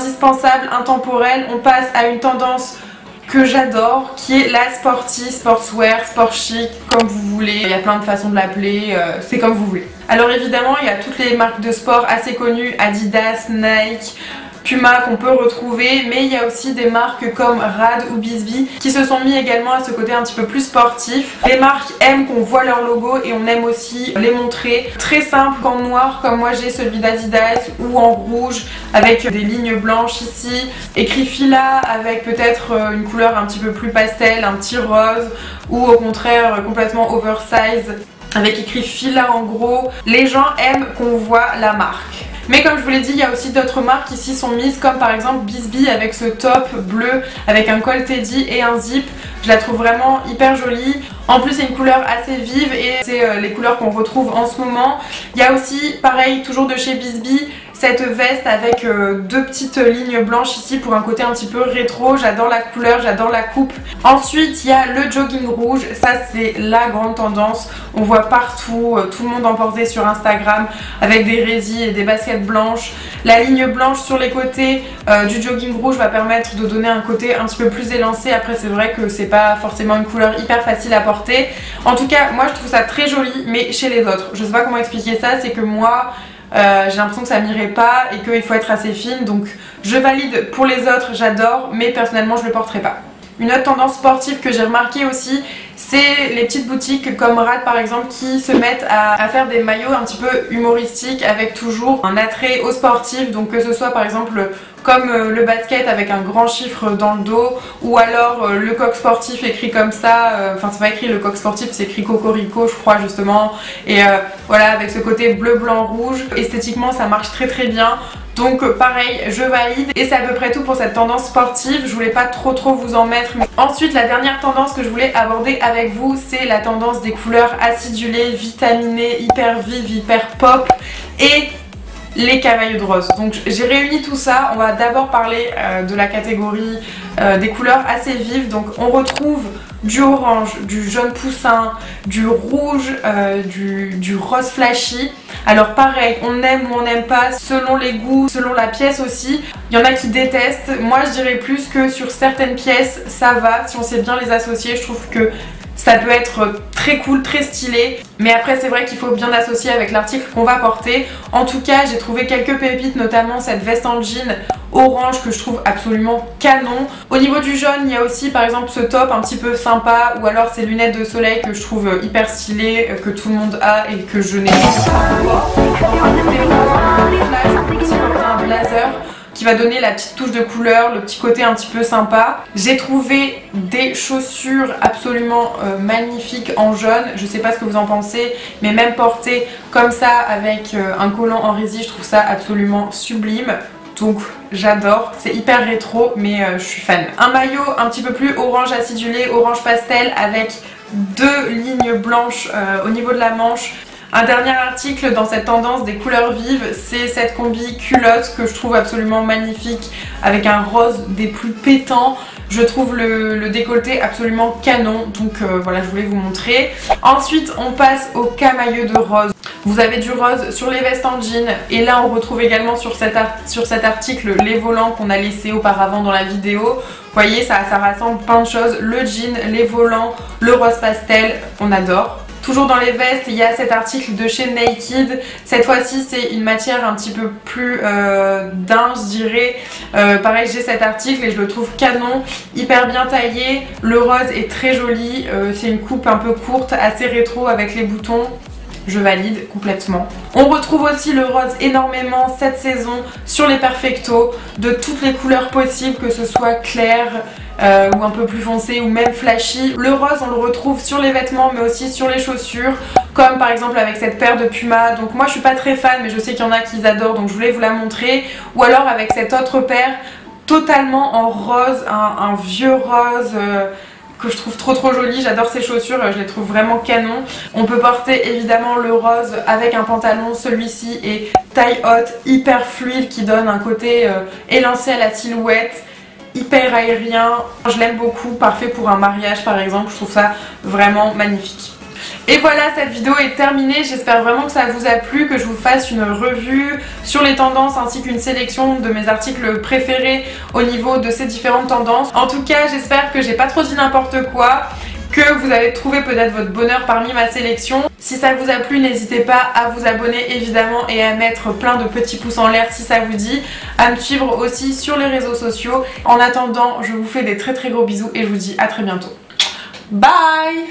indispensable, intemporelle. On passe à une tendance que j'adore, qui est la sporty, sportswear, sport chic, comme vous voulez. Il y a plein de façons de l'appeler, c'est comme vous voulez. Alors évidemment, il y a toutes les marques de sport assez connues, Adidas, Nike, Puma qu'on peut retrouver, mais il y a aussi des marques comme Rad ou Bisbee qui se sont mis également à ce côté un petit peu plus sportif. Les marques aiment qu'on voit leur logo et on aime aussi les montrer. Très simple, en noir comme moi j'ai celui d'Adidas, ou en rouge avec des lignes blanches ici, écrit Fila avec peut-être une couleur un petit peu plus pastel, un petit rose, ou au contraire complètement oversize avec écrit Fila en gros. Les gens aiment qu'on voit la marque. Mais comme je vous l'ai dit, il y a aussi d'autres marques ici sont mises, comme par exemple Bisbee avec ce top bleu avec un col teddy et un zip. Je la trouve vraiment hyper jolie. En plus c'est une couleur assez vive et c'est les couleurs qu'on retrouve en ce moment. Il y a aussi, pareil, toujours de chez Bisbee, cette veste avec deux petites lignes blanches ici pour un côté un petit peu rétro. J'adore la couleur, j'adore la coupe. Ensuite il y a le jogging rouge, ça c'est la grande tendance. On voit partout, tout le monde en portait sur Instagram avec des résis et des baskets blanches. La ligne blanche sur les côtés du jogging rouge va permettre de donner un côté un petit peu plus élancé. Après c'est vrai que c'est pas forcément une couleur hyper facile à porter. En tout cas moi je trouve ça très joli, mais chez les autres, je sais pas comment expliquer ça, c'est que moi j'ai l'impression que ça m'irait pas et qu'il faut être assez fine, donc je valide pour les autres, j'adore, mais personnellement je le porterai pas. Une autre tendance sportive que j'ai remarqué aussi, c'est les petites boutiques comme Rad par exemple qui se mettent à faire des maillots un petit peu humoristiques avec toujours un attrait au sportif, donc que ce soit par exemple comme le basket avec un grand chiffre dans le dos, ou alors le coq sportif écrit comme ça, enfin c'est pas écrit le coq sportif, c'est écrit Cocorico je crois justement, et voilà avec ce côté bleu blanc rouge, esthétiquement ça marche très très bien. Donc pareil, je valide et c'est à peu près tout pour cette tendance sportive. Je voulais pas trop vous en mettre. Ensuite, la dernière tendance que je voulais aborder avec vous, c'est la tendance des couleurs acidulées, vitaminées, hyper vives, hyper pop et les camaïeux de rose. Donc j'ai réuni tout ça. On va d'abord parler de la catégorie des couleurs assez vives. Donc on retrouve du orange, du jaune poussin, du rouge, du rose flashy. Alors pareil, on aime ou on n'aime pas selon les goûts, selon la pièce aussi. Il y en a qui détestent. Moi je dirais plus que sur certaines pièces ça va, si on sait bien les associer. Je trouve que ça peut être très cool, très stylé, mais après c'est vrai qu'il faut bien associer avec l'article qu'on va porter. En tout cas j'ai trouvé quelques pépites, notamment cette veste en jean orange que je trouve absolument canon. Au niveau du jaune il y a aussi par exemple ce top un petit peu sympa, ou alors ces lunettes de soleil que je trouve hyper stylées, que tout le monde a et que je n'ai pas. Un blazer qui va donner la petite touche de couleur, le petit côté un petit peu sympa. J'ai trouvé des chaussures absolument magnifiques en jaune, je sais pas ce que vous en pensez, mais même portées comme ça avec un collant en rési, je trouve ça absolument sublime. Donc j'adore, c'est hyper rétro mais je suis fan. Un maillot un petit peu plus orange acidulé, orange pastel avec deux lignes blanches au niveau de la manche. Un dernier article dans cette tendance des couleurs vives, c'est cette combi culotte que je trouve absolument magnifique avec un rose des plus pétants. Je trouve le décolleté absolument canon, donc voilà, je voulais vous montrer. Ensuite on passe au camaïeux de rose. Vous avez du rose sur les vestes en jean, et là on retrouve également sur cet article les volants qu'on a laissés auparavant dans la vidéo. Vous voyez, ça rassemble plein de choses, le jean, les volants, le rose pastel, on adore. Toujours dans les vestes, il y a cet article de chez Naked. Cette fois-ci, c'est une matière un petit peu plus dingue, je dirais. Pareil, j'ai cet article et je le trouve canon, hyper bien taillé. Le rose est très joli. C'est une coupe un peu courte, assez rétro avec les boutons. Je valide complètement. On retrouve aussi le rose énormément cette saison sur les perfectos, de toutes les couleurs possibles, que ce soit clair, ou un peu plus foncé ou même flashy. Le rose on le retrouve sur les vêtements mais aussi sur les chaussures, comme par exemple avec cette paire de Puma. Donc moi je suis pas très fan mais je sais qu'il y en a qui adorent, donc je voulais vous la montrer. Ou alors avec cette autre paire totalement en rose, un vieux rose que je trouve trop joli. J'adore ces chaussures, je les trouve vraiment canon. On peut porter évidemment le rose avec un pantalon, celui-ci est taille haute, hyper fluide, qui donne un côté élancé à la silhouette, hyper aérien. Je l'aime beaucoup, parfait pour un mariage par exemple, je trouve ça vraiment magnifique. Et voilà, cette vidéo est terminée, j'espère vraiment que ça vous a plu, que je vous fasse une revue sur les tendances ainsi qu'une sélection de mes articles préférés au niveau de ces différentes tendances. En tout cas, j'espère que j'ai pas trop dit n'importe quoi, que vous avez trouvé peut-être votre bonheur parmi ma sélection. Si ça vous a plu, n'hésitez pas à vous abonner évidemment et à mettre plein de petits pouces en l'air si ça vous dit, à me suivre aussi sur les réseaux sociaux. En attendant, je vous fais des très gros bisous et je vous dis à très bientôt. Bye!